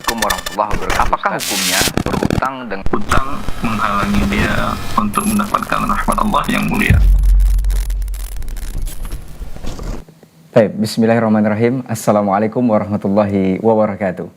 Assalamualaikum warahmatullahi wabarakatuh. Apakah hukumnya berhutang dengan Hutang menghalangi dia untuk mendapatkan rahmat Allah yang mulia. Baik, bismillahirrahmanirrahim. Assalamualaikum warahmatullahi wabarakatuh.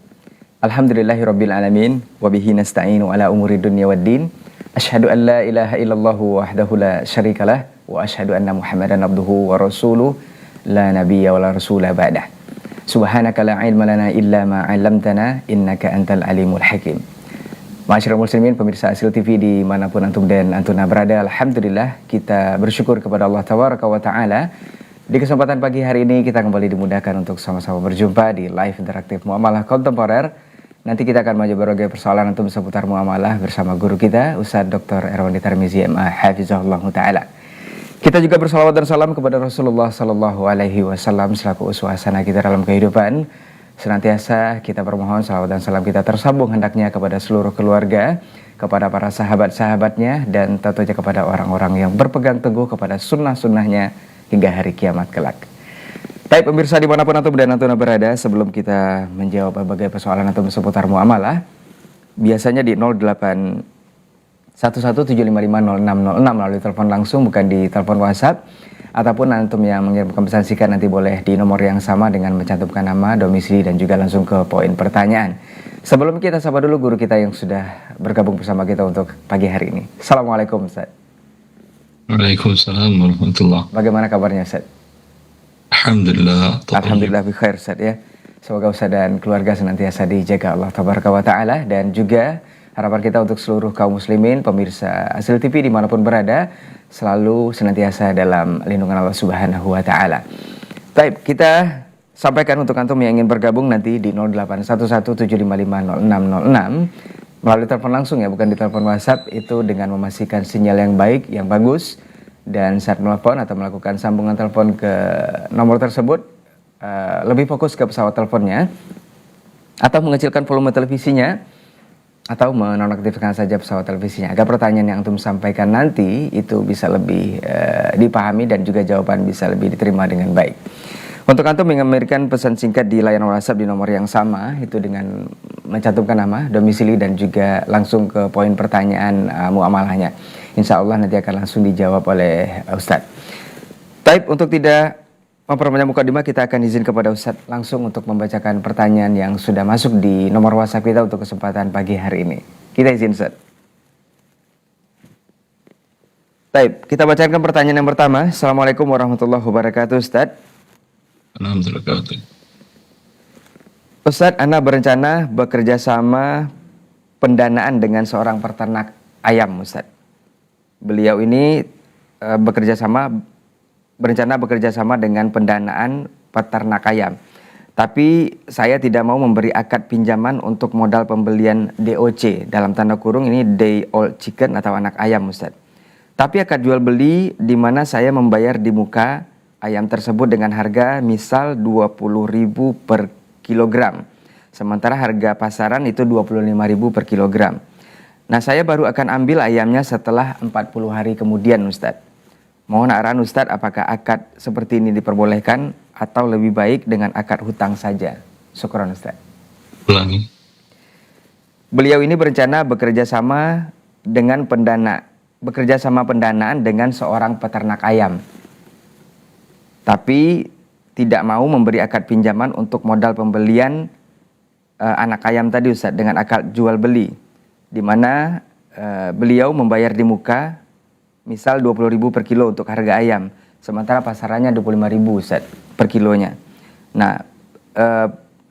Alhamdulillahirabbil alamin wa bihi nasta'inu ala umuri dunya waddin. Asyhadu an la ilaha illallah wahdahu la syarikalah wa asyhadu anna Muhammadan abduhu wa rasuluh la nabiyya wa la rasula ba'dah. Subhanaka la ilma lana illa ma 'allamtana innaka antal alimul hakim. Ma'asyiral muslimin, pemirsa Asil TV dimanapun antum dan antuna berada, alhamdulillah kita bersyukur kepada Allah tabaraka wa ta'ala. Di kesempatan pagi hari ini kita kembali dimudahkan untuk sama-sama berjumpa di live interaktif muamalah kontemporer. Nanti kita akan maju berbagai persoalan antum seputar muamalah bersama guru kita Ustaz Dr. Erwandi Tarmizi MA Hafizahullah Ta'ala. Kita juga bersalawat dan salam kepada Rasulullah Sallallahu Alaihi Wasallam selaku uswah hasanah kita dalam kehidupan. Senantiasa kita bermohon salawat dan salam kita tersambung hendaknya kepada seluruh keluarga, kepada para sahabat-sahabatnya, dan tentunya kepada orang-orang yang berpegang teguh kepada sunnah-sunnahnya hingga hari kiamat kelak. Baik pemirsa dimanapun antum dan antuna berada, sebelum kita menjawab berbagai persoalan antum seputar muamalah, biasanya di 081175500606 melalui telepon langsung, bukan di telepon WhatsApp, ataupun antum yang mengirimkan pesan singkat nanti boleh di nomor yang sama dengan mencantumkan nama, domisili, dan juga langsung ke poin pertanyaan. Sebelum kita sapa dulu guru kita yang sudah bergabung bersama kita untuk pagi hari ini. Assalamualaikum Ustaz. Waalaikumsalam warahmatullahi. Bagaimana kabarnya Ustaz? Alhamdulillah. Alhamdulillah bi khair Ustaz ya. Semoga Ustaz dan keluarga senantiasa dijaga Allah tabaraka wa ta'ala, dan juga harapan kita untuk seluruh kaum muslimin pemirsa Asil TV dimanapun berada selalu senantiasa dalam lindungan Allah subhanahu wa ta'ala. Baik, kita sampaikan untuk antum yang ingin bergabung nanti di 081175500606 melalui telepon langsung ya, bukan di telepon WhatsApp, itu dengan memastikan sinyal yang baik, yang bagus, dan saat menelepon atau melakukan sambungan telepon ke nomor tersebut lebih fokus ke pesawat teleponnya, atau mengecilkan volume televisinya, atau menonaktifkan saja pesawat televisinya agar pertanyaan yang antum sampaikan nanti itu bisa lebih dipahami dan juga jawaban bisa lebih diterima dengan baik. Untuk antum yang memberikan pesan singkat di layanan WhatsApp di nomor yang sama, itu dengan mencantumkan nama, domisili, dan juga langsung ke poin pertanyaan muamalahnya. Insya Allah nanti akan langsung dijawab oleh Ustadz. Taib, untuk tidak memperpanjang mukadimah, kita akan izin kepada Ustadz langsung untuk membacakan pertanyaan yang sudah masuk di nomor WhatsApp kita untuk kesempatan pagi hari ini. Kita izin Ustadz. Taib, kita bacakan pertanyaan yang pertama. Assalamualaikum warahmatullahi wabarakatuh Ustadz. Alhamdulillah. Ustadz, Ana berencana bekerja sama pendanaan dengan seorang peternak ayam, Ustadz. Beliau ini berencana bekerja sama dengan pendanaan peternak ayam. Tapi saya tidak mau memberi akad pinjaman untuk modal pembelian DOC, dalam tanda kurung ini day old chicken atau anak ayam, Ustadz. Tapi akad jual beli di mana saya membayar di muka ayam tersebut dengan harga misal 20.000 per kilogram. Sementara harga pasaran itu 25.000 per kilogram. Nah, saya baru akan ambil ayamnya setelah 40 hari kemudian, Ustadz. Mohon arahan Ustadz, apakah akad seperti ini diperbolehkan atau lebih baik dengan akad hutang saja? Syukran Ustadz. Ulangi. Beliau ini berencana bekerja sama pendanaan dengan seorang peternak ayam. Tapi tidak mau memberi akad pinjaman untuk modal pembelian anak ayam tadi Ustadz dengan akad jual beli, di mana beliau membayar di muka misal 20.000 per kilo untuk harga ayam, sementara pasarannya 25.000 Ustadz per kilonya. Nah,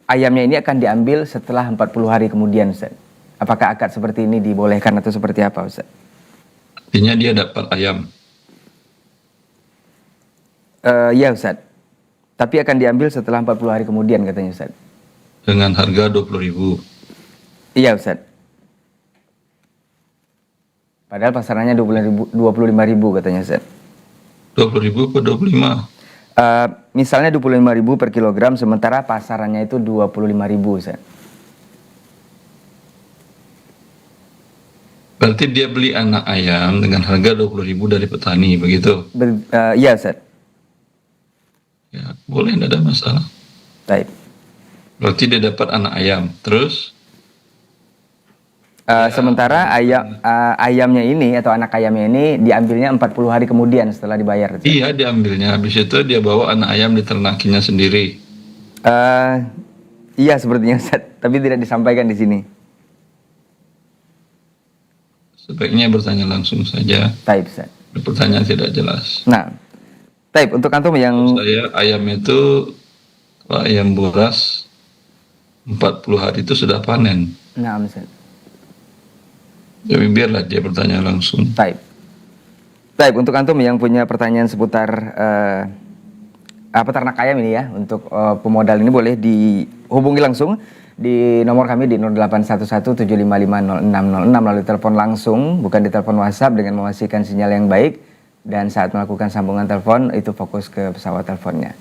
ayamnya ini akan diambil setelah 40 hari kemudian Ustadz. Apakah akad seperti ini dibolehkan atau seperti apa Ustadz? Artinya dia dapat ayam. Ya Ustadz, tapi akan diambil setelah 40 hari kemudian katanya Ustadz. Dengan harga 20.000. Iya Ustadz. Padahal pasarannya 25.000 katanya Ustadz. 20.000 per 25? Misalnya 25.000 per kilogram, sementara pasarannya itu 25.000 Ustadz. Berarti dia beli anak ayam dengan harga 20.000 dari petani, begitu? Iya Ustadz. Ya, boleh, tidak ada masalah. Baik. Berarti dia dapat anak ayam. Terus? Sementara ayamnya ini atau anak ayamnya ini diambilnya 40 hari kemudian setelah dibayar. Ustaz. Iya, diambilnya. Habis itu dia bawa anak ayam diternakinya sendiri. Iya sepertinya Ustaz, tapi tidak disampaikan di sini. Sebaiknya bertanya langsung saja. Taib Ustaz. Pertanyaan tidak jelas. Nah, taib untuk antum yang Saya ayam itu, kalau ayam buras 40 hari itu sudah panen. nah, Ustaz. Jadi biarlah dia bertanya langsung. Taib. Taib untuk antum yang punya pertanyaan seputar peternak ayam ini ya, untuk pemodal ini boleh dihubungi langsung di nomor kami di 081175500606 melalui telepon langsung, bukan di telepon WhatsApp, dengan memastikan sinyal yang baik, dan saat melakukan sambungan telepon itu fokus ke pesawat teleponnya.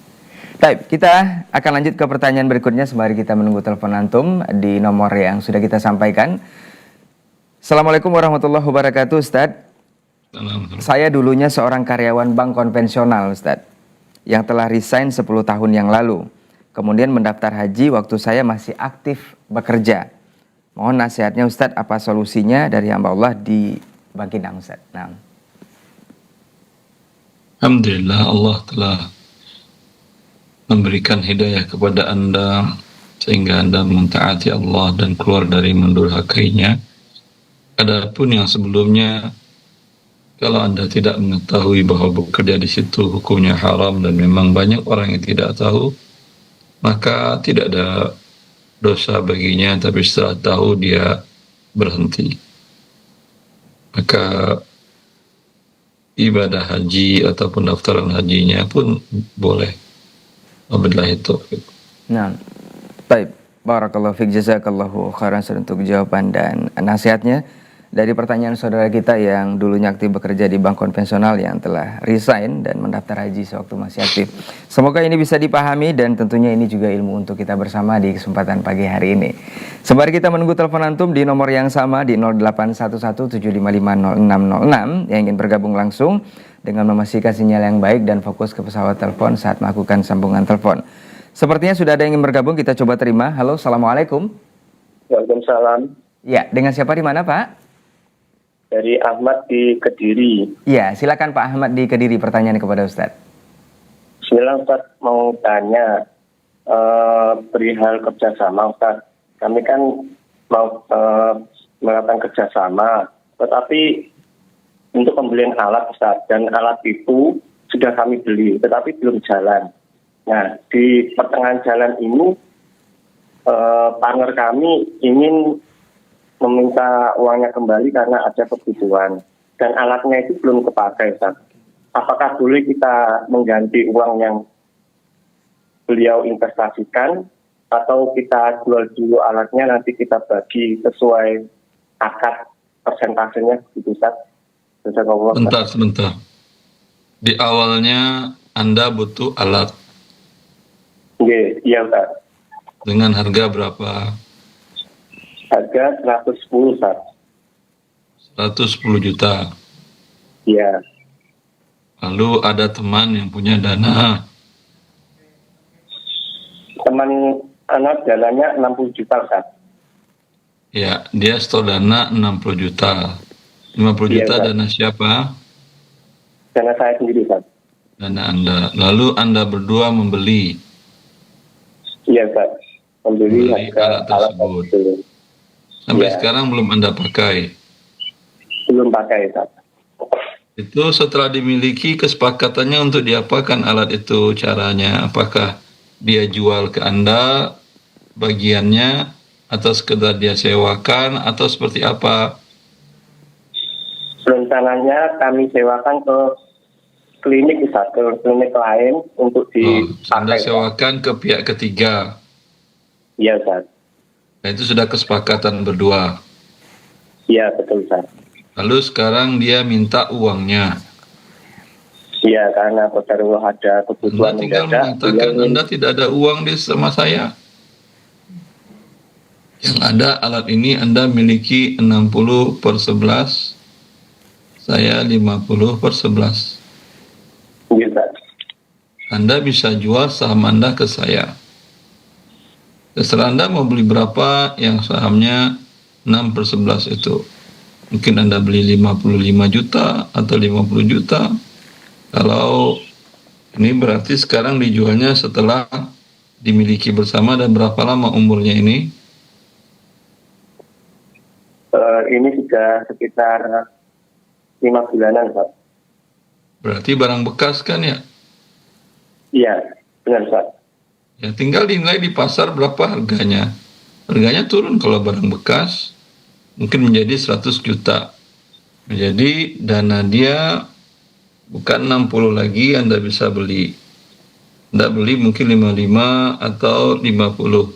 Baik, kita akan lanjut ke pertanyaan berikutnya sembari kita menunggu telepon antum di nomor yang sudah kita sampaikan. Assalamualaikum warahmatullahi wabarakatuh, Ustadz. Saya dulunya seorang karyawan bank konvensional, Ustadz, yang telah resign 10 tahun yang lalu. Kemudian mendaftar haji waktu saya masih aktif bekerja. Mohon nasihatnya Ustadz, apa solusinya dari hamba Allah di Bangkinang, Ustadz. Nah. Alhamdulillah, Allah telah memberikan hidayah kepada Anda sehingga Anda mentaati Allah dan keluar dari mendurhakainya. Adapun yang sebelumnya, kalau Anda tidak mengetahui bahwa bekerja di situ hukumnya haram dan memang banyak orang yang tidak tahu, maka tidak ada dosa baginya, tapi setelah tahu dia berhenti. Maka ibadah haji ataupun daftaran hajinya pun boleh. Wabillahi taufiq. Nah, baik. Barakallahu fiik, jazakallahu khairan untuk jawaban dan nasihatnya. Dari pertanyaan saudara kita yang dulunya aktif bekerja di bank konvensional yang telah resign dan mendaftar haji sewaktu masih aktif. Semoga ini bisa dipahami dan tentunya ini juga ilmu untuk kita bersama di kesempatan pagi hari ini. Sembari kita menunggu telepon antum di nomor yang sama di 081175500606 yang ingin bergabung langsung dengan memastikan sinyal yang baik dan fokus ke pesawat telepon saat melakukan sambungan telepon. Sepertinya sudah ada yang ingin bergabung, kita coba terima. Halo, Assalamualaikum. Waalaikumsalam. Ya, dengan siapa di mana Pak? Dari Ahmad di Kediri. Ya, silakan Pak Ahmad di Kediri, pertanyaan kepada Ustadz. Bismillah Ustaz, mau tanya perihal kerjasama Ustaz. Kami kan mau melakukan kerjasama, tetapi untuk pembelian alat Ustaz, dan alat itu sudah kami beli, tetapi belum jalan. Nah, di pertengahan jalan ini partner kami ingin meminta uangnya kembali karena ada kebutuhan dan alatnya itu belum kepakai, Ustaz. Apakah boleh kita mengganti uang yang beliau investasikan atau kita jual dulu alatnya, nanti kita bagi sesuai akad persentasenya gitu, Ustaz? Sebentar. Di awalnya Anda butuh alat. Iya, Ustaz. Dengan harga berapa? Harga 110, Ustaz. 110 juta. Iya. Lalu ada teman yang punya dana. Teman anak jalannya 60 juta, Ustaz. Ya, dia store dana 60 juta. 50 juta Ustaz. dana siapa? Dana saya sendiri, Ustaz. Dana Anda. Lalu Anda berdua membeli. Iya, Ustaz. Membeli alat tersebut. Sampai sekarang belum Anda pakai. Belum pakai, Ustaz. Itu setelah dimiliki, kesepakatannya untuk diapakan alat itu, caranya? Apakah dia jual ke Anda bagiannya, atau sekedar dia sewakan, atau seperti apa? Rencananya kami sewakan ke klinik, Ustaz, ke klinik lain untuk Anda dipakai. sewakan ke pihak ketiga. Iya, Ustaz. Nah, itu sudah kesepakatan berdua. Iya, betul, Ustaz. Lalu sekarang dia minta uangnya. Iya, karena kodarullah ada Anda kebutuhan tinggal mendadak. mengatakan Anda tidak ada uang di sama saya. Yang ada alat ini Anda miliki 60/11, saya 50/11. Iya, Ustaz. Anda bisa jual saham Anda ke saya. Terserah Anda mau beli berapa, yang sahamnya 6/11 itu. Mungkin Anda beli 55 juta atau 50 juta. Kalau ini berarti sekarang dijualnya setelah dimiliki bersama, dan berapa lama umurnya ini? Ini sudah sekitar 5 bulanan, Pak. Berarti barang bekas kan ya? Iya, benar, Pak. Ya, tinggal dinilai di pasar berapa harganya. Harganya turun kalau barang bekas, mungkin menjadi 100 juta. Jadi dana dia bukan 60 lagi, Anda bisa beli. Anda beli mungkin 55 atau 50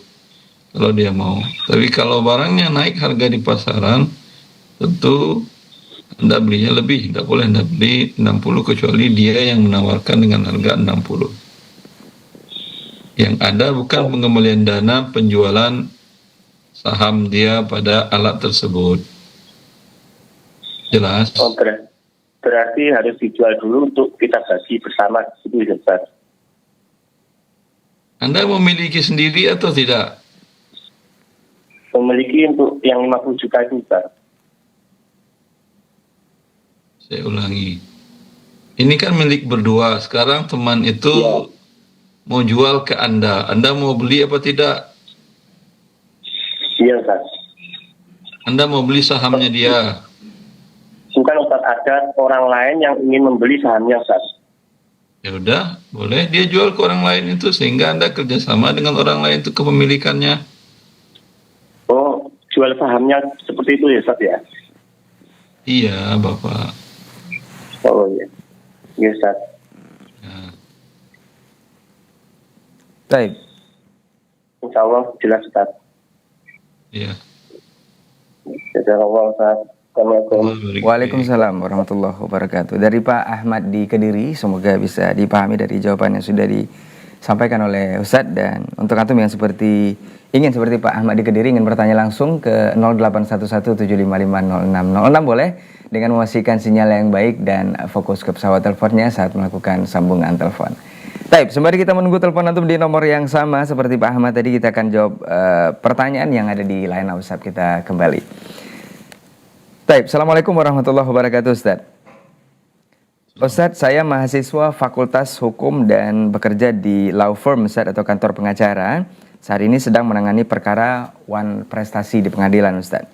kalau dia mau. Tapi kalau barangnya naik harga di pasaran, tentu Anda belinya lebih. Tidak boleh Anda beli 60 kecuali dia yang menawarkan dengan harga 60. Yang ada bukan pengembalian dana penjualan saham dia pada alat tersebut. Jelas? Oh, berarti harus dijual dulu untuk kita bagi bersama, itu ya, Pak. Anda memiliki sendiri atau tidak? Memiliki untuk yang 50 juta itu, Pak. Saya ulangi. Ini kan milik berdua. Sekarang teman itu mau jual ke Anda. Anda mau beli apa tidak? Iya, Pak. Anda mau beli sahamnya dia. Bukan, Ustaz, ada orang lain yang ingin membeli sahamnya, Ustaz. Ya udah, boleh dia jual ke orang lain itu, sehingga Anda kerjasama dengan orang lain itu kepemilikannya. Oh, jual sahamnya seperti itu ya, Ustaz, ya? Iya, Bapak. Oh, iya. Iya, Ustaz. Ya. Baik. Insya Allah jelas, Ustaz. Iya. Jazakallah, Ustaz. Assalamualaikum. Waalaikumsalam warahmatullahi wabarakatuh. Dari Pak Ahmad di Kediri, semoga bisa dipahami dari jawaban yang sudah disampaikan oleh Ustadz. Dan untuk antum yang ingin seperti Pak Ahmad di Kediri, ingin bertanya langsung ke 081175500606, boleh dengan memastikan sinyal yang baik dan fokus ke pesawat teleponnya saat melakukan sambungan telepon. Baik, sembari kita menunggu telepon antum di nomor yang sama seperti Pak Ahmad tadi, kita akan jawab pertanyaan yang ada di line WhatsApp kita kembali. Baik, Assalamualaikum warahmatullahi wabarakatuh, Ustadz. Ustadz, saya mahasiswa Fakultas Hukum dan bekerja di law firm, Ustadz, atau kantor pengacara. Saat ini sedang menangani perkara wan prestasi di pengadilan, Ustadz.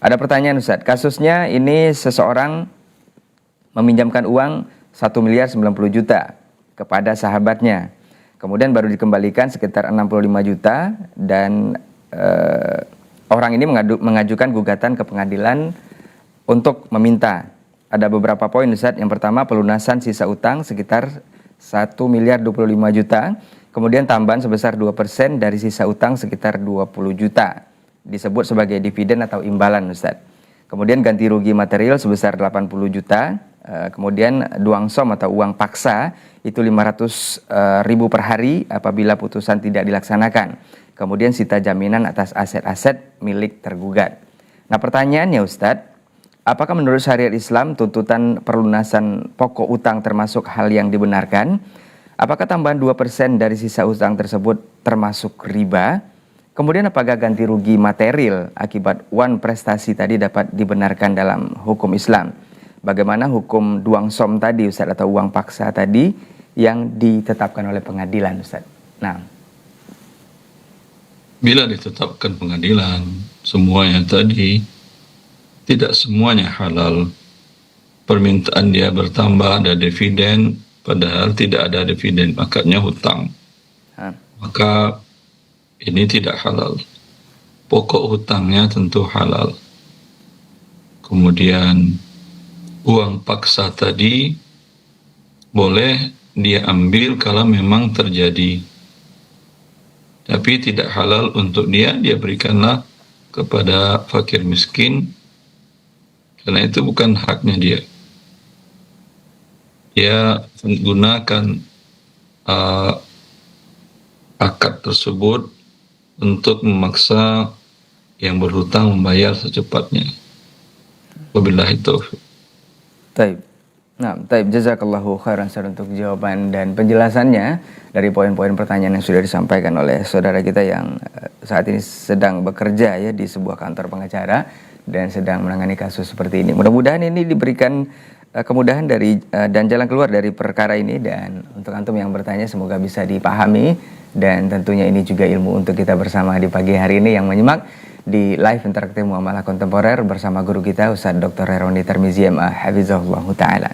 Ada pertanyaan, Ustadz. Kasusnya ini seseorang meminjamkan uang 1.090 juta kepada sahabatnya. Kemudian baru dikembalikan sekitar 65 juta dan orang ini mengajukan gugatan ke pengadilan untuk meminta. Ada beberapa poin, Ustaz. Yang pertama, pelunasan sisa utang sekitar 1.025 juta. Kemudian tambahan sebesar 2% dari sisa utang sekitar 20 juta. Disebut sebagai dividen atau imbalan, Ustaz. Kemudian ganti rugi material sebesar 80 juta. Kemudian duangsom atau uang paksa itu 500 ribu per hari apabila putusan tidak dilaksanakan. Kemudian sita jaminan atas aset-aset milik tergugat. Nah, pertanyaannya, Ustaz, apakah menurut syariat Islam tuntutan perlunasan pokok utang termasuk hal yang dibenarkan? Apakah tambahan 2% dari sisa utang tersebut termasuk riba? Kemudian apakah ganti rugi material akibat wan prestasi tadi dapat dibenarkan dalam hukum Islam? Bagaimana hukum duangsom tadi, Ustaz, atau uang paksa tadi yang ditetapkan oleh pengadilan, Ustaz? Nah, bila ditetapkan pengadilan semuanya tadi, tidak semuanya halal. Permintaan dia bertambah, ada dividen, padahal tidak ada dividen, makanya hutang. Maka ini tidak halal. Pokok hutangnya tentu halal. Kemudian uang paksa tadi boleh dia ambil kalau memang terjadi. Tapi tidak halal untuk dia berikanlah kepada fakir miskin, karena itu bukan haknya dia. Dia menggunakan akad tersebut untuk memaksa yang berhutang membayar secepatnya. Wabillahi taufiq. Taib. Nah, taib, jazakallahu khairan Ustaz untuk jawaban dan penjelasannya dari poin-poin pertanyaan yang sudah disampaikan oleh saudara kita yang saat ini sedang bekerja ya di sebuah kantor pengacara dan sedang menangani kasus seperti ini. Mudah-mudahan ini diberikan kemudahan dari dan jalan keluar dari perkara ini, dan untuk antum yang bertanya semoga bisa dipahami, dan tentunya ini juga ilmu untuk kita bersama di pagi hari ini yang menyimak di live interaktif Muamalah Kontemporer bersama guru kita Ustaz Dr. Heroni Tarmizi MA Hafizahullah Ta'ala.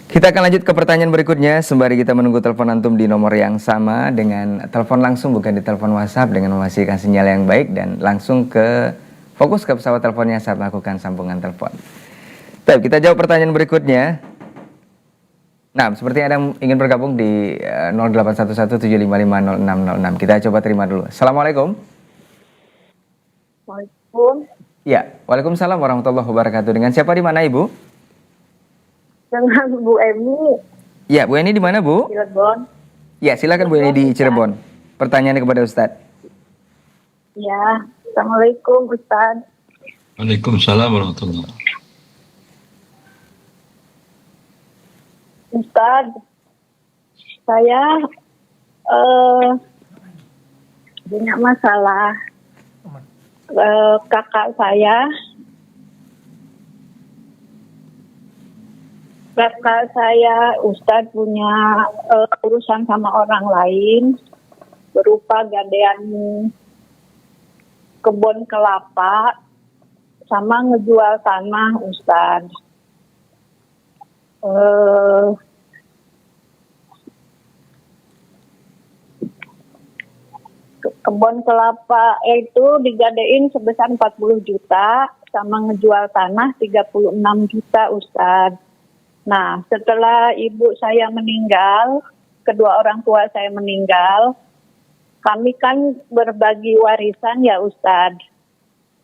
Kita akan lanjut ke pertanyaan berikutnya sembari kita menunggu telepon antum di nomor yang sama dengan telepon langsung, bukan di telepon WhatsApp, dengan memastikan sinyal yang baik dan langsung ke fokus ke pesawat teleponnya saat melakukan sambungan telepon. Baik, kita jawab pertanyaan berikutnya. Nah, seperti ada yang ingin bergabung di 081175500606. Kita coba terima dulu. Assalamualaikum. Waalaikumsalam. Ya, waalaikumsalam warahmatullahi wabarakatuh. Dengan siapa, di mana Ibu? Dengan Bu Emi. Ya, Bu Eni di mana, Bu? Cirebon. Ya, silakan Bu Eni di Cirebon. Pertanyaannya kepada Ustadz. Ya, Assalamualaikum Ustaz. Waalaikumsalam warahmatullahi wabarakatuh. Ustaz, saya punya masalah. Kakak saya Ustaz punya urusan sama orang lain berupa gadean kebun kelapa sama ngejual tanah Ustaz. Kebun kelapa itu digadein sebesar 40 juta sama ngejual tanah 36 juta Ustaz. Nah, setelah ibu saya meninggal, kedua orang tua saya meninggal, kami kan berbagi warisan ya Ustaz.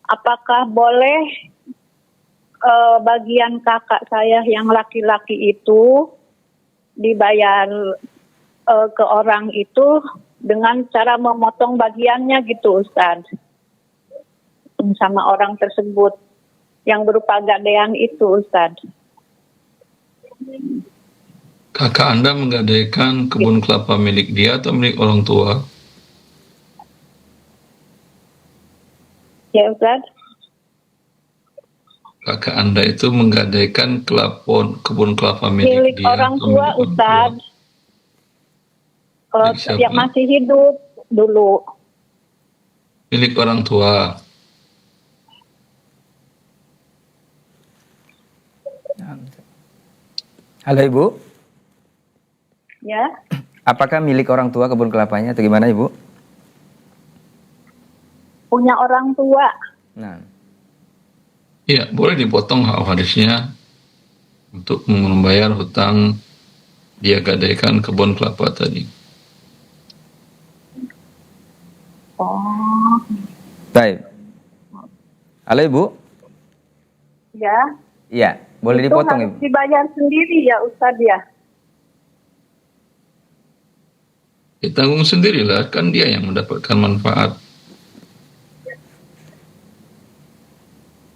Apakah boleh bagian kakak saya yang laki-laki itu dibayar ke orang itu dengan cara memotong bagiannya gitu Ustaz, sama orang tersebut yang berupa gadean itu Ustaz. Kakak Anda menggadaikan kebun kelapa milik dia atau milik orang tua? Ya Ustaz. Kakak Anda itu menggadaikan kebun kelapa milik dia orang atau tua milik Ustaz. Milik siapa? Yang masih hidup dulu. Milik orang tua. Halo Ibu. Ya. Apakah milik orang tua kebun kelapanya atau gimana Ibu? Punya orang tua. Nah. Iya, boleh dipotong hak warisnya untuk membayar hutang dia gadaikan kebun kelapa tadi. Oh. Baik. Halo Ibu. Ya. Iya, boleh Itu dipotong harus Ibu. dibayar sendiri ya Ustaz ya. Ya, tanggung sendirilah, kan dia yang mendapatkan manfaat.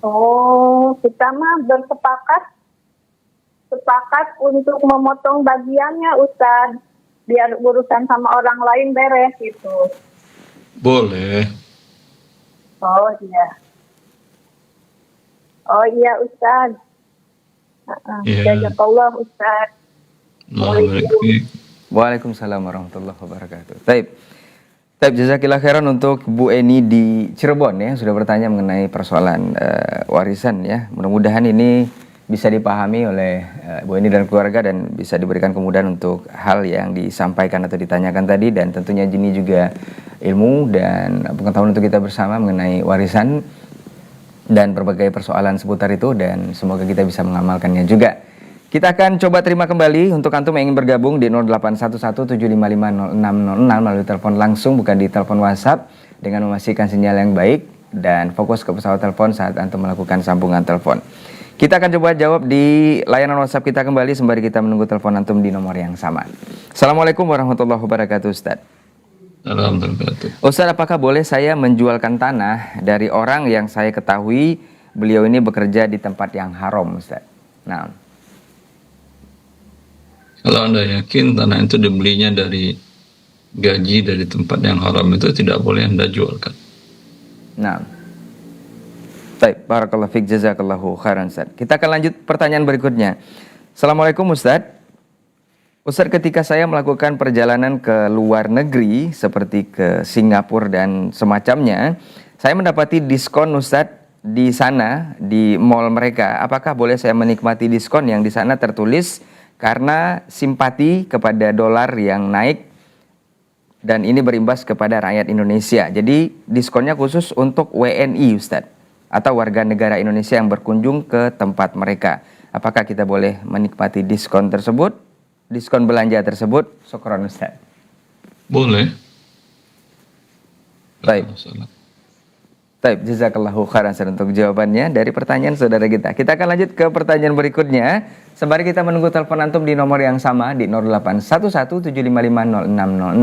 Oh, kita mah sepakat untuk memotong bagiannya Ustaz, biar urusan sama orang lain beres gitu. Boleh. Oh iya. Oh iya Ustaz. Iya. Jazakallah Ustaz. Waalaikumsalam warahmatullahi wabarakatuh. Taib, jazakillah khairan untuk Bu Eni di Cirebon ya, sudah bertanya mengenai persoalan warisan ya. Mudah-mudahan ini bisa dipahami oleh Bu Eni dan keluarga dan bisa diberikan kemudahan untuk hal yang disampaikan atau ditanyakan tadi, dan tentunya ini juga ilmu dan pengetahuan untuk kita bersama mengenai warisan dan berbagai persoalan seputar itu, dan semoga kita bisa mengamalkannya juga. Kita akan coba terima kembali untuk antum yang ingin bergabung di 081175500606 melalui telepon langsung, bukan di telepon WhatsApp, dengan memastikan sinyal yang baik dan fokus ke pesawat telepon saat antum melakukan sambungan telepon. Kita akan coba jawab di layanan WhatsApp kita kembali sembari kita menunggu telepon antum di nomor yang sama. Assalamualaikum warahmatullahi wabarakatuh Ustaz. Alhamdulillah. Ustaz, apakah boleh saya menjualkan tanah dari orang yang saya ketahui beliau ini bekerja di tempat yang haram Ustaz? Nah. Kalau Anda yakin tanah itu dibelinya dari gaji dari tempat yang haram, itu tidak boleh Anda jualkan. Nah. Baik, barakallahu fiik, jazakallahu khairan Ustaz. Kita akan lanjut pertanyaan berikutnya. Assalamualaikum Ustaz. Ustaz, ketika saya melakukan perjalanan ke luar negeri seperti ke Singapura dan semacamnya, saya mendapati diskon Ustaz di sana, di mall mereka. Apakah boleh saya menikmati diskon yang di sana tertulis karena simpati kepada dolar yang naik dan ini berimbas kepada rakyat Indonesia. Jadi diskonnya khusus untuk WNI Ustaz atau warga negara Indonesia yang berkunjung ke tempat mereka. Apakah kita boleh menikmati diskon tersebut? Diskon belanja tersebut? Syukran Ustaz. Boleh. Baik. Baik, jazakallahu khairan untuk jawabannya dari pertanyaan saudara kita. Kita akan lanjut ke pertanyaan berikutnya. Sembari kita menunggu telepon antum di nomor yang sama di 0811755066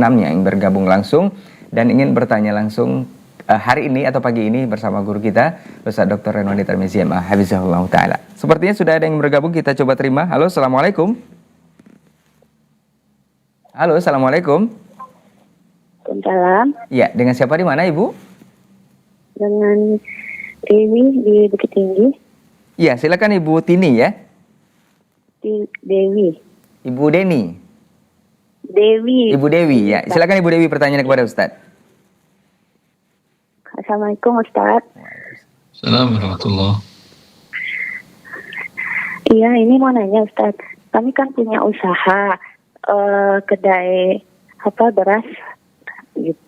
yang ingin bergabung langsung dan ingin bertanya langsung hari ini atau pagi ini bersama guru kita Ustaz Dr. Renwandi Tarmizi Hafizahullah Ta'ala. Sepertinya sudah ada yang bergabung, kita coba terima. Halo, Assalamualaikum. Halo, Assalamualaikum. Waalaikumsalam. Ya, dengan siapa di mana Ibu? Dengan Dewi di Bukit Tinggi. Ya, silakan Ibu Tini ya. Dewi. Ibu Deni. Dewi. Ibu Dewi ya. Silakan Ibu Dewi pertanyaan kepada Ustaz. Assalamualaikum Ustaz. Assalamualaikum warahmatullahi. Iya, ini mau nanya Ustaz. Kami kan punya usaha kedai beras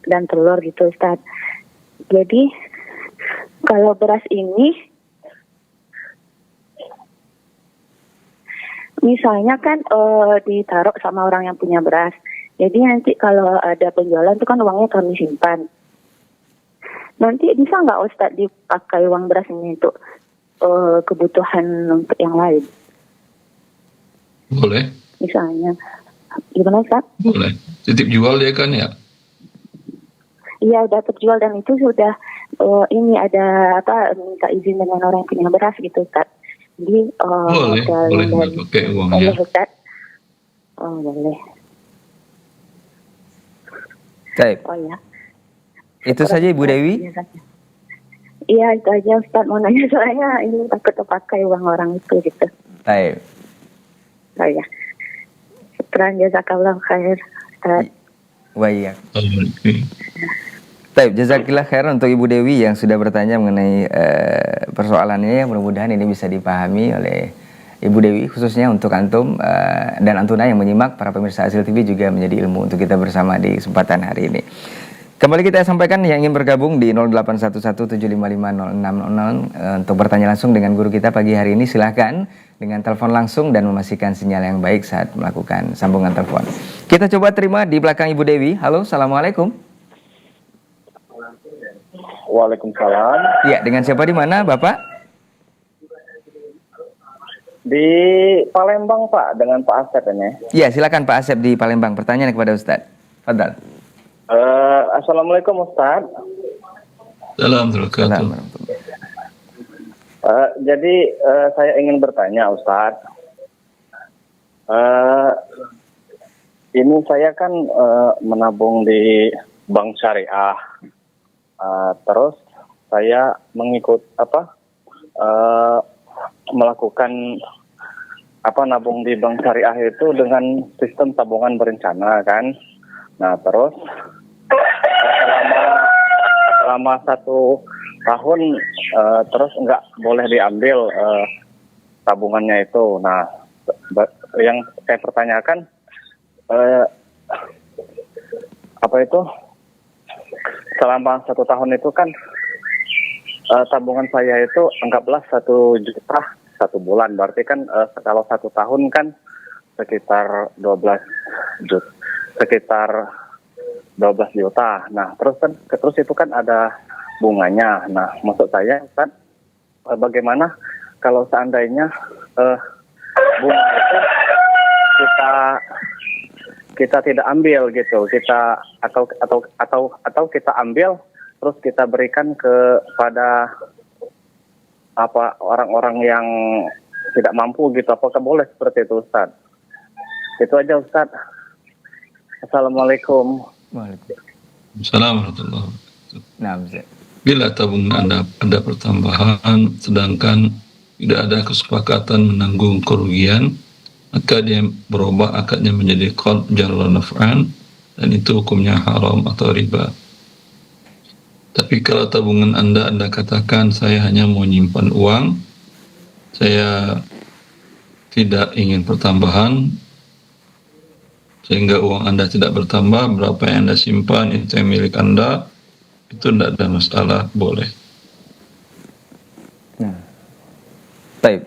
dan telur gitu Ustaz. Jadi kalau beras ini misalnya kan ditaruh sama orang yang punya beras. Jadi nanti kalau ada penjualan itu kan uangnya kami simpan. Nanti bisa nggak Ustadz dipakai uang beras ini untuk kebutuhan untuk yang lain? Boleh. Misalnya, gimana Ustadz? Boleh. Titip jual ya kan ya? Iya, udah terjual dan itu sudah ini ada minta izin dengan orang yang punya beras gitu Ustadz. Jadi boleh nggak pakai uangnya. Boleh Ustadz? Oh boleh. Baik. Oh ya. Itu saja Ibu Dewi. Iya itu aja Ustadz, mau nanya soalnya ini takut pakai uang orang itu gitu. Baik. Oh ya. Syukran jazakallah khair Ustadz. Waiyak. Assalamualaikum. Baik, jazakillah khairan untuk Ibu Dewi yang sudah bertanya mengenai persoalannya. Mudah-mudahan ini bisa dipahami oleh Ibu Dewi, khususnya untuk antum dan antuna yang menyimak, para pemirsa Hasil TV juga menjadi ilmu untuk kita bersama di kesempatan hari ini. Kembali kita sampaikan yang ingin bergabung di 0811755066 untuk bertanya langsung dengan guru kita pagi hari ini, silahkan dengan telepon langsung dan memastikan sinyal yang baik saat melakukan sambungan telepon. Kita coba terima di belakang Ibu Dewi. Halo, Assalamualaikum. Waalaikumsalam. Ya, dengan siapa di mana Bapak? Di Palembang Pak, dengan Pak Asep ini. Ya, silakan Pak Asep di Palembang. Pertanyaan kepada Ustadz. Fadal. Assalamualaikum Ustaz. Assalamualaikum. Jadi saya ingin bertanya Ustaz. Ini saya kan menabung di bank syariah. Terus saya melakukan nabung di bank syariah itu dengan sistem tabungan berencana kan. Nah terus selama 1 tahun terus nggak boleh diambil tabungannya itu. Nah yang saya pertanyakan selama 1 tahun itu kan tabungan saya itu anggaplah 1 juta 1 bulan, berarti kan kalau 1 tahun kan sekitar 12 juta. Nah, terus itu kan ada bunganya. Nah, maksud saya kan bagaimana kalau seandainya bunga itu kita tidak ambil gitu, kita atau kita ambil terus kita berikan kepada orang-orang yang tidak mampu gitu, apakah boleh seperti itu Ustaz? Itu aja Ustaz. Assalamualaikum. Waalaikumsalam. Assalamualaikum warahmatullahi wabarakatuh. Nah, Ustaz. Bila tabungan Anda ada pertambahan, sedangkan tidak ada kesepakatan menanggung kerugian, maka dia berubah akadnya menjadi qard jarra naf'an, dan itu hukumnya haram atau riba. Tapi kalau tabungan Anda katakan saya hanya mau nyimpan uang, saya tidak ingin pertambahan, sehingga uang Anda tidak bertambah, berapa yang Anda simpan itu yang milik Anda, itu tidak ada masalah, boleh. Taib.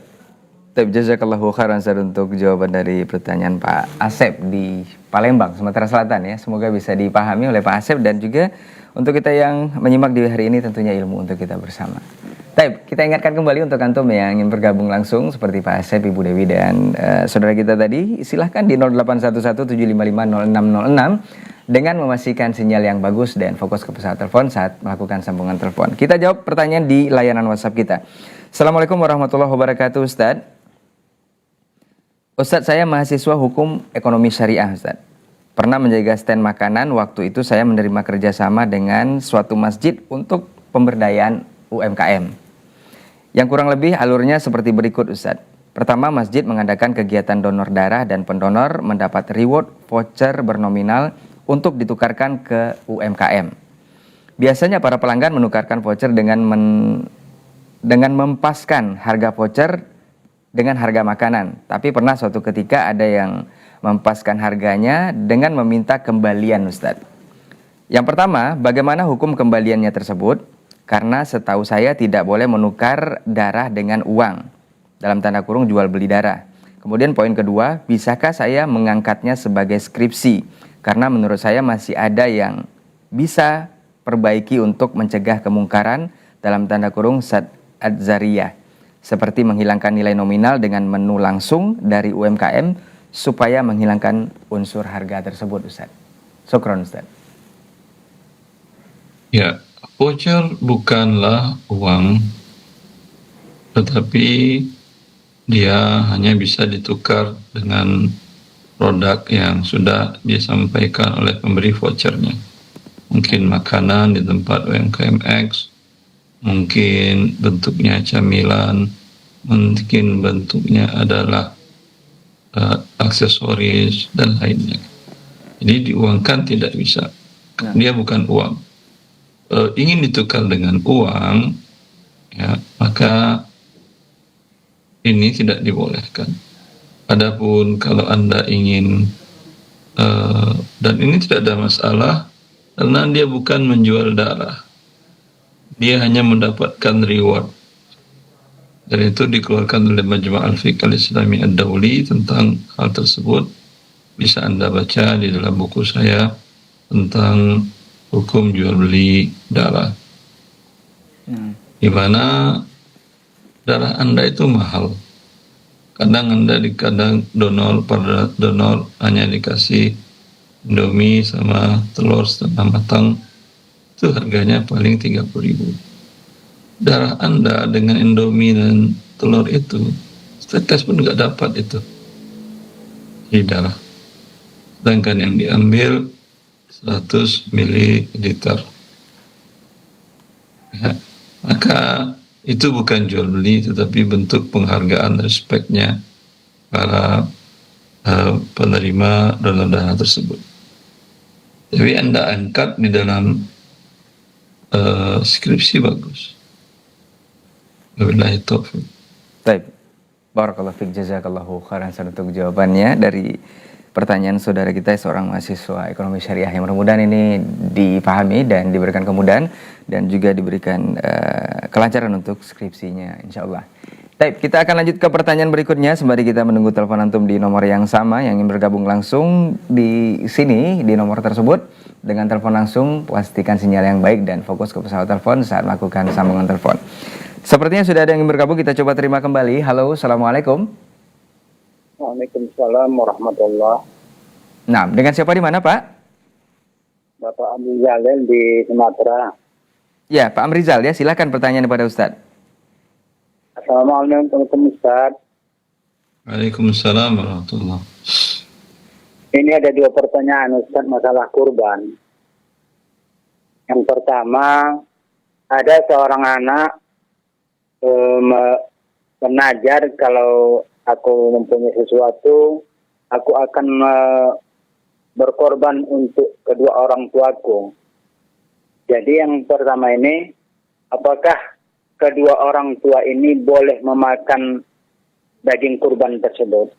Taib, jazakallahu khairan Ustaz untuk jawaban dari pertanyaan Pak Asep di Palembang, Sumatera Selatan ya. Semoga bisa dipahami oleh Pak Asep dan juga untuk kita yang menyimak di hari ini tentunya ilmu untuk kita bersama. Taib, kita ingatkan kembali untuk antum yang ingin bergabung langsung seperti Pak Asep, Ibu Dewi dan saudara kita tadi, silahkan di 081175500606 dengan memastikan sinyal yang bagus dan fokus ke pesawat telepon saat melakukan sambungan telepon. Kita jawab pertanyaan di layanan WhatsApp kita. Assalamualaikum warahmatullahi wabarakatuh, Ustadz. Ustadz, saya mahasiswa hukum ekonomi syariah, Ustadz. Pernah menjaga stand makanan, waktu itu saya menerima kerjasama dengan suatu masjid untuk pemberdayaan UMKM. Yang kurang lebih alurnya seperti berikut, Ustadz. Pertama, masjid mengadakan kegiatan donor darah dan pendonor mendapat reward voucher bernominal untuk ditukarkan ke UMKM. Biasanya para pelanggan menukarkan voucher dengan mempaskan harga voucher dengan harga makanan. Tapi pernah suatu ketika ada yang mempaskan harganya dengan meminta kembalian, Ustadz. Yang pertama, bagaimana hukum kembaliannya tersebut? Karena setahu saya tidak boleh menukar darah dengan uang, dalam tanda kurung jual beli darah. Kemudian poin kedua, bisakah saya mengangkatnya sebagai skripsi? Karena menurut saya masih ada yang bisa perbaiki untuk mencegah kemungkaran, dalam tanda kurung ad-zariyah, seperti menghilangkan nilai nominal dengan menu langsung dari UMKM supaya menghilangkan unsur harga tersebut, Ustaz. Syukron, Ustaz. Ya, voucher bukanlah uang, tetapi dia hanya bisa ditukar dengan produk yang sudah disampaikan oleh pemberi vouchernya. Mungkin makanan di tempat UMKM X, mungkin bentuknya camilan, mungkin bentuknya adalah aksesoris dan lainnya. Jadi diuangkan tidak bisa. Dia bukan uang. Ingin ditukar dengan uang, ya, maka ini tidak dibolehkan. Adapun kalau Anda ingin, dan ini tidak ada masalah, karena dia bukan menjual darah, dia hanya mendapatkan reward. Dan itu dikeluarkan oleh Majma' Al-Fiqh Al-Islami Ad-Dawli tentang hal tersebut. Bisa Anda baca di dalam buku saya tentang hukum jual beli darah. Di mana darah Anda itu mahal. Kadang donor pada donor hanya dikasih Indomie sama telur setengah matang, itu harganya paling 30.000. Darah Anda dengan Indomie dan telur itu, setetes pun nggak dapat itu di darah. Sedangkan yang diambil 100 ml. Ya, maka itu bukan jual beli, tetapi bentuk penghargaan, respeknya para penerima donor darah tersebut. Jadi Anda angkat di dalam skripsi bagus. Wabillahi taufiq. Baik. Barakallahu fiik, jazakallahu khairan untuk jawabannya dari pertanyaan saudara kita, seorang mahasiswa ekonomi syariah, yang mudah-mudahan ini dipahami dan diberikan kemudahan dan juga diberikan kelancaran untuk skripsinya, insyaallah. Baik, kita akan lanjut ke pertanyaan berikutnya sembari kita menunggu telepon antum di nomor yang sama yang ingin bergabung langsung di sini di nomor tersebut. Dengan telepon langsung, pastikan sinyal yang baik dan fokus ke pesawat telepon saat melakukan sambungan telepon. Sepertinya sudah ada yang ingin bergabung, kita coba terima kembali. Halo, assalamualaikum. Waalaikumsalam warahmatullahi. Nah, dengan siapa di mana, Pak? Bapak Amri Jalil di Sumatera. Ya, Pak Amrizal ya, silakan pertanyaan kepada Ustadz. Assalamualaikum Ustaz. Waalaikumsalam warahmatullahi. Ini ada dua pertanyaan Ustaz masalah kurban. Yang pertama, ada seorang anak menajar kalau aku mempunyai sesuatu, aku akan berkorban untuk kedua orang tuaku. Jadi yang pertama ini, apakah kedua orang tua ini boleh memakan daging kurban tersebut?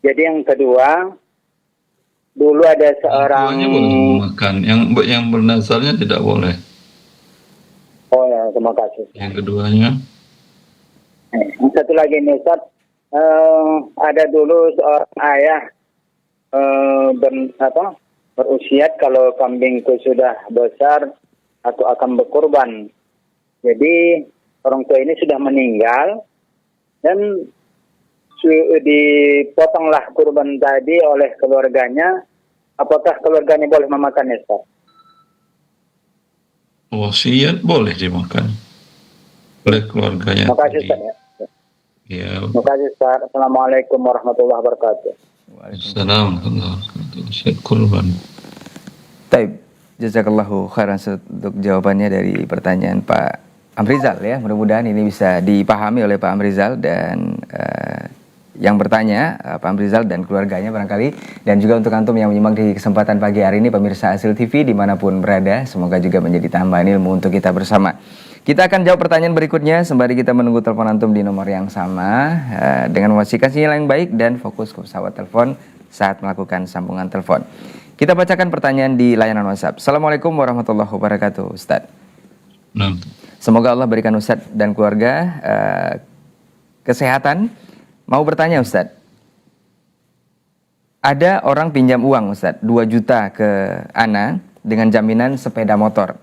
Jadi yang kedua, dulu ada seorang... Tuanya boleh makan, yang bernazarnya tidak boleh. Oh ya, terima kasih. Yang keduanya, Satu lagi nih Ustaz, ada dulu seorang ayah berusiat kalau kambingku sudah besar, aku akan berkorban. Jadi orang tua ini sudah meninggal dan dipotonglah kurban tadi oleh keluarganya. Apakah keluarganya boleh memakannya, Ustaz? wasiat boleh dimakan oleh keluarganya. Terima kasih, Ustaz. Ya, Terima kasih, Ustaz. Assalamualaikum warahmatullahi wabarakatuh. Assalamualaikum. Wasiat kurban. Taib, jazakallahu khairan untuk jawabannya dari pertanyaan Pak Amrizal ya. Mudah-mudahan ini bisa dipahami oleh Pak Amrizal dan yang bertanya Pak Amrizal dan keluarganya barangkali, dan juga untuk antum yang menyimak di kesempatan pagi hari ini pemirsa Hasil TV dimanapun berada, semoga juga menjadi tambahan ilmu untuk kita bersama. Kita akan jawab pertanyaan berikutnya sembari kita menunggu telepon antum di nomor yang sama dengan memastikan sinyal yang baik dan fokus ke pesawat telepon saat melakukan sambungan telepon. Kita bacakan pertanyaan di layanan WhatsApp. Assalamualaikum warahmatullahi wabarakatuh, Ustadz. Nah, Semoga Allah berikan Ustadz dan keluarga kesehatan. Mau bertanya Ustadz, ada orang pinjam uang Ustadz 2 juta ke Ana dengan jaminan sepeda motor,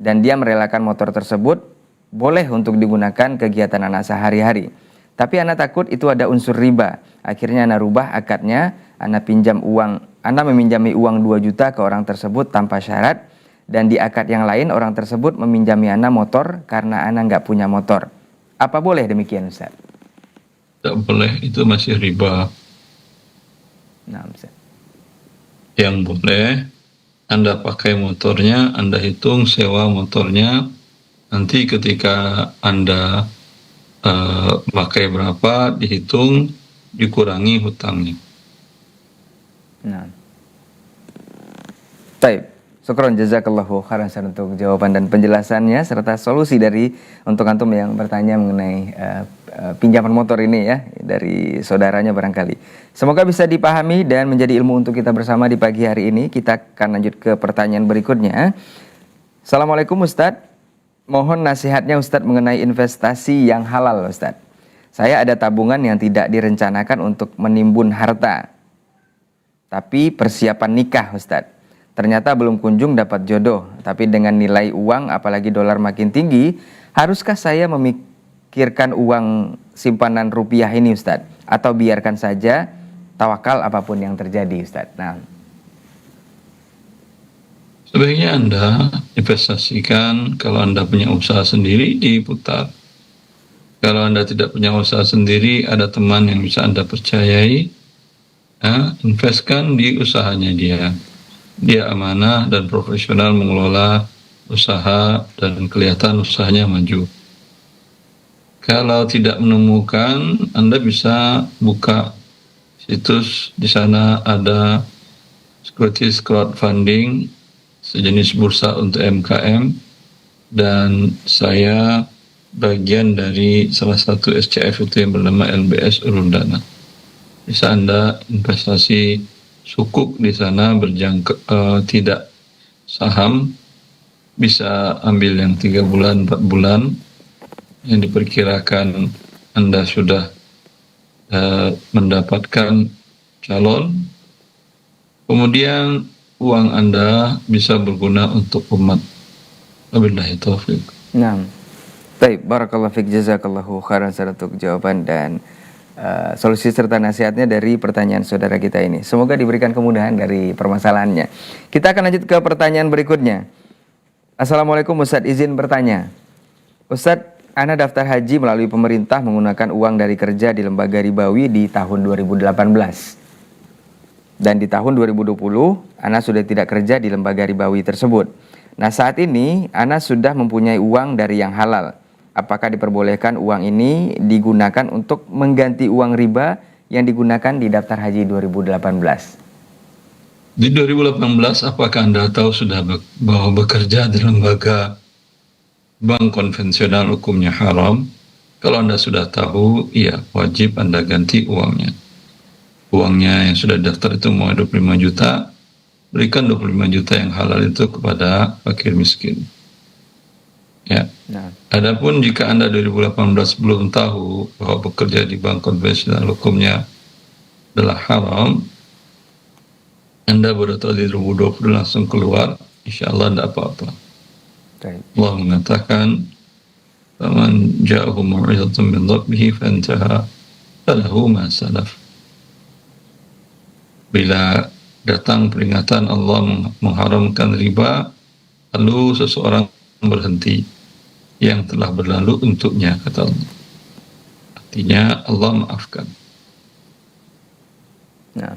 dan dia merelakan motor tersebut boleh untuk digunakan kegiatan Ana sehari-hari. Tapi Ana takut itu ada unsur riba. Akhirnya Ana rubah akadnya, Ana meminjami uang 2 juta ke orang tersebut tanpa syarat, dan di akad yang lain orang tersebut meminjami Ana motor karena Ana nggak punya motor. Apa boleh demikian Ustaz? tidak boleh, itu masih riba. Nah, Ustaz. Yang boleh, Anda pakai motornya, Anda hitung sewa motornya, nanti ketika Anda pakai berapa, dihitung, dikurangi hutangnya. Nah. Baik. Syukron jazakallahu khairan untuk jawaban dan penjelasannya serta solusi dari untuk antum yang bertanya mengenai pinjaman motor ini ya dari saudaranya barangkali. Semoga bisa dipahami dan menjadi ilmu untuk kita bersama di pagi hari ini. Kita akan lanjut ke pertanyaan berikutnya. Assalamualaikum Ustadz. Mohon nasihatnya Ustadz mengenai investasi yang halal Ustadz. Saya ada tabungan yang tidak direncanakan untuk menimbun harta, tapi persiapan nikah Ustadz. Ternyata belum kunjung dapat jodoh, tapi dengan nilai uang apalagi dolar makin tinggi, haruskah saya memikirkan uang simpanan rupiah ini Ustadz? Atau biarkan saja, tawakal apapun yang terjadi Ustadz? Nah, sebaiknya Anda investasikan, kalau Anda punya usaha sendiri diputar. Kalau Anda tidak punya usaha sendiri, ada teman yang bisa Anda percayai, investkan di usahanya dia. Dia amanah dan profesional mengelola usaha dan kelihatan usahanya maju. Kalau tidak menemukan, Anda bisa buka situs, di sana ada securities crowdfunding, sejenis bursa untuk MKM, dan saya bagian dari salah satu SCF itu yang bernama LBS Urundana. Bisa Anda investasi sukuk di sana, tidak saham, bisa ambil yang 3 bulan, 4 bulan, yang diperkirakan Anda sudah mendapatkan calon, kemudian uang Anda bisa berguna untuk umat. Wabillahi taufiq. nah. Baik, barakallahu fiik, jazakallahu khairan untuk jawaban dan solusi serta nasihatnya dari pertanyaan saudara kita ini. Semoga diberikan kemudahan dari permasalahannya. Kita akan lanjut ke pertanyaan berikutnya. Assalamualaikum Ustadz, izin bertanya. Ustadz, Ana daftar haji melalui pemerintah menggunakan uang dari kerja di lembaga ribawi di tahun 2018. Dan di tahun 2020, Ana sudah tidak kerja di lembaga ribawi tersebut. Nah, saat ini Ana sudah mempunyai uang dari yang halal. Apakah diperbolehkan uang ini digunakan untuk mengganti uang riba yang digunakan di daftar haji 2018? Di 2018, apakah Anda tahu sudah bahwa bekerja di lembaga bank konvensional hukumnya haram? Kalau Anda sudah tahu, iya, wajib Anda ganti uangnya. Uangnya yang sudah daftar itu mau 25 juta, berikan 25 juta yang halal itu kepada fakir miskin. Ya. Nah, Adapun jika Anda 2018 belum tahu bahwa bekerja di bank konvensional hukumnya adalah haram, Anda baru tahu di 2020 langsung keluar, insya Allah tidak apa-apa. baik. Allah mengatakan, "Faman ja'ahu mau'izatun min rabbih fantaha falahu ma salaf." Bila datang peringatan Allah mengharamkan riba, lalu seseorang berhenti, yang telah berlalu untuknya, kata Allah. Artinya Allah maafkan. Nah,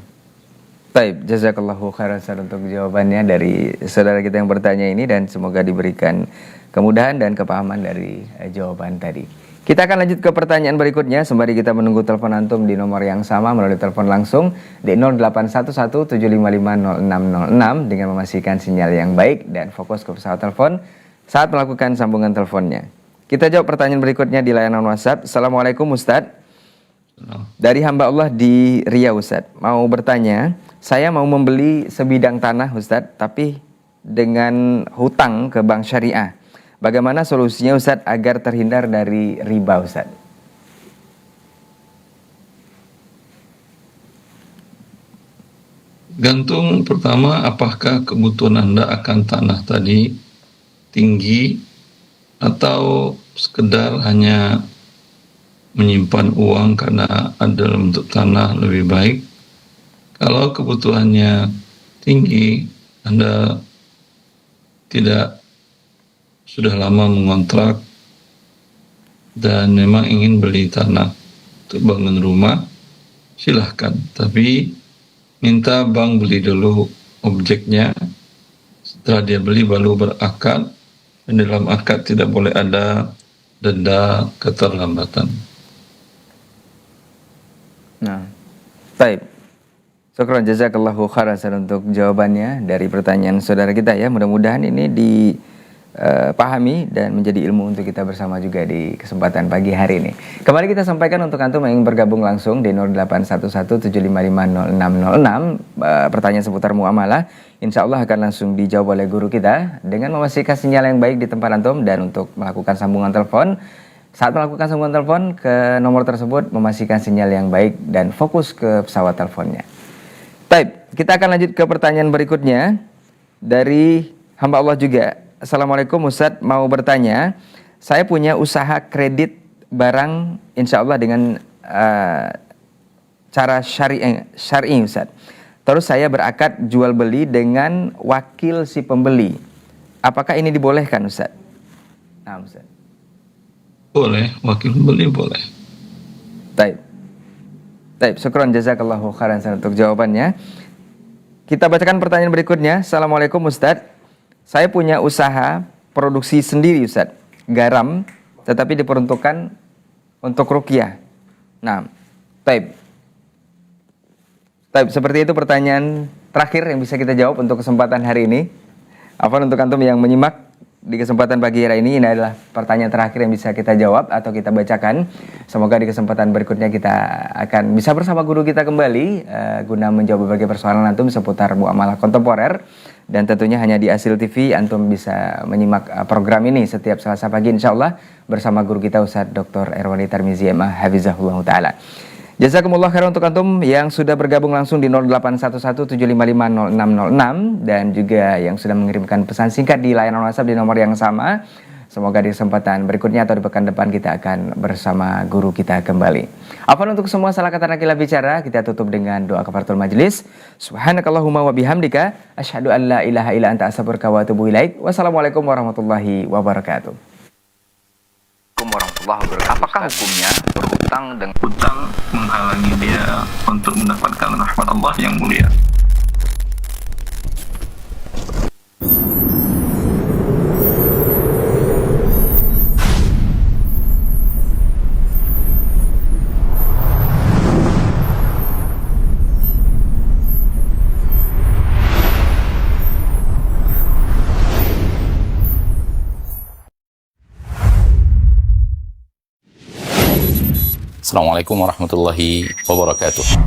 baik, jazakallahu khairan Ustaz untuk jawabannya dari saudara kita yang bertanya ini, dan semoga diberikan kemudahan dan kepahaman dari jawaban tadi. Kita akan lanjut ke pertanyaan berikutnya sembari kita menunggu telepon antum di nomor yang sama melalui telepon langsung di 0811-755-0606 dengan memastikan sinyal yang baik dan fokus ke pesawat telepon saat melakukan sambungan teleponnya. Kita jawab pertanyaan berikutnya di layanan WhatsApp. Assalamualaikum Ustadz. Dari hamba Allah di Riau Ustadz, mau bertanya, saya mau membeli sebidang tanah Ustadz, tapi dengan hutang ke bank syariah. Bagaimana solusinya Ustadz agar terhindar dari riba Ustadz? Gantung pertama, apakah kebutuhan Anda akan tanah tadi tinggi atau sekedar hanya menyimpan uang karena ada dalam bentuk tanah lebih baik. Kalau kebutuhannya tinggi, Anda tidak sudah lama mengontrak dan memang ingin beli tanah untuk bangun rumah, silahkan. Tapi minta bank beli dulu objeknya. Setelah dia beli baru berakad. Dan dalam akad tidak boleh ada denda keterlambatan. Nah, baik. Syukran jazakallahu khairan untuk jawabannya dari pertanyaan saudara kita ya. Mudah-mudahan ini dipahami dan menjadi ilmu untuk kita bersama juga di kesempatan pagi hari ini. Kembali kita sampaikan untuk antum yang ingin bergabung langsung di 0811-755-0606. Pertanyaan seputar muamalah, insya Allah akan langsung dijawab oleh guru kita dengan memastikan sinyal yang baik di tempat antum, dan untuk melakukan sambungan telepon, saat melakukan sambungan telepon ke nomor tersebut memastikan sinyal yang baik dan fokus ke pesawat teleponnya. Baik, kita akan lanjut ke pertanyaan berikutnya dari hamba Allah juga. Assalamualaikum Ustadz, mau bertanya, saya punya usaha kredit barang insya Allah dengan cara syar'i Ustadz. Terus saya berakad jual beli dengan wakil si pembeli. Apakah ini dibolehkan Ustadz? Nah Ustadz. Boleh, wakil pembeli boleh. Baik. Baik, syukran jazakallahu khairan untuk jawabannya. Kita bacakan pertanyaan berikutnya. Assalamualaikum Ustadz. Saya punya usaha produksi sendiri Ustadz, garam, tetapi diperuntukkan untuk ruqyah. Nah, baik. Baik, seperti itu pertanyaan terakhir yang bisa kita jawab untuk kesempatan hari ini. Apa untuk antum yang menyimak di kesempatan pagi hari ini adalah pertanyaan terakhir yang bisa kita jawab atau kita bacakan. Semoga di kesempatan berikutnya kita akan bisa bersama guru kita kembali guna menjawab berbagai persoalan antum seputar muamalah kontemporer. Dan tentunya hanya di Asil TV antum bisa menyimak program ini setiap Selasa pagi insyaallah bersama guru kita Ustadz Dr. Erwani Tarmizi MA Hafizahullah Ta'ala. Jazakumullah khairan untuk antum yang sudah bergabung langsung di 0811-755-0606 dan juga yang sudah mengirimkan pesan singkat di layanan WhatsApp di nomor yang sama. Semoga di kesempatan berikutnya atau di pekan depan kita akan bersama guru kita kembali. Afwan untuk semua salah kata dan khilaf bicara, kita tutup dengan doa kafaratul majelis. Subhanakallahumma wa bihamdika asyhadu an la ilaha illa anta astaghfiruka wa atubu ilaik. Wassalamualaikum warahmatullahi wabarakatuh. Apakah hukumnya berhutang dengan Hutang menghalangi dia untuk mendapatkan rahmat Allah yang mulia. Assalamualaikum warahmatullahi wabarakatuh.